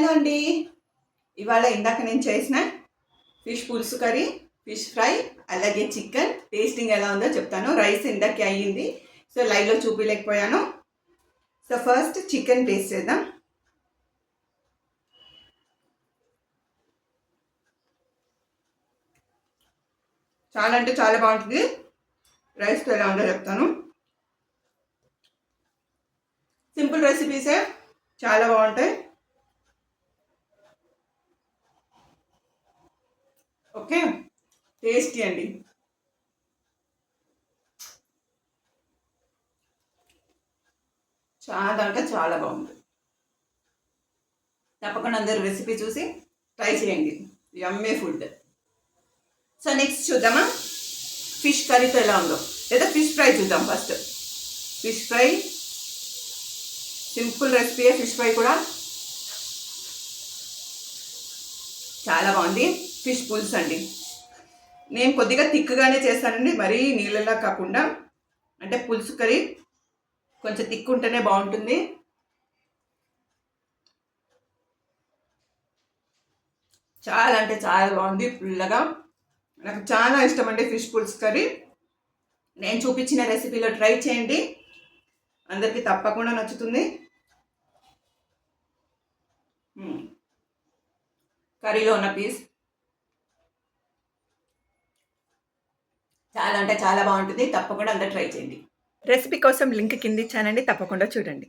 Hello అండి. ఇవాళ ఇందాక నేను చేసిన ఫిష్ పులుసు కర్రీ, ఫిష్ ఫ్రై, అలాగే చికెన్ టేస్టింగ్ ఎలా ఉందో చెప్తాను. రైస్ ఇందాకే అయ్యింది, సో లైవ్లో చూపించలేకపోయాను. సో ఫస్ట్ చికెన్ టేస్ట్ చేద్దాం. చాలా అంటే చాలా బాగుంటుంది. రైస్తో ఎలా ఉందో చెప్తాను. సింపుల్ రెసిపీసే చాలా బాగుంటాయి. ఓకే, టేస్టీ అండి. చాలా అంటే చాలా బాగుంది. తప్పకుండా అందరూ రెసిపీ చూసి ట్రై చేయండి. యమ్మీ ఫుడ్. సో నెక్స్ట్ చూద్దామా ఫిష్ కర్రీతో ఎలా ఉందో, లేదా ఫిష్ ఫ్రై చూద్దాం. First fish fry, simple recipe. Fish fry కూడా చాలా బాగుంది. ఫిష్ పులుసు అండి, నేను కొద్దిగా థిక్గానే చేస్తానండి, మరీ నీళ్ళలా కాకుండా. అంటే పులుసు కర్రీ కొంచెం థిక్ ఉంటేనే బాగుంటుంది. చాలా అంటే చాలా బాగుంది, పుల్లగా. నాకు చాలా ఇష్టం అండి ఫిష్ పులుసు కర్రీ. నేను చూపించిన రెసిపీలో ట్రై చేయండి, అందరికీ తప్పకుండా నచ్చుతుంది. కర్రీలో ఉన్న పీస్ చాలా అంటే చాలా బాగుంటుంది. తప్పకుండా అందరూ ట్రై చేయండి. రెసిపీ కోసం లింక్ కింద ఇచ్చానండి, తప్పకుండా చూడండి.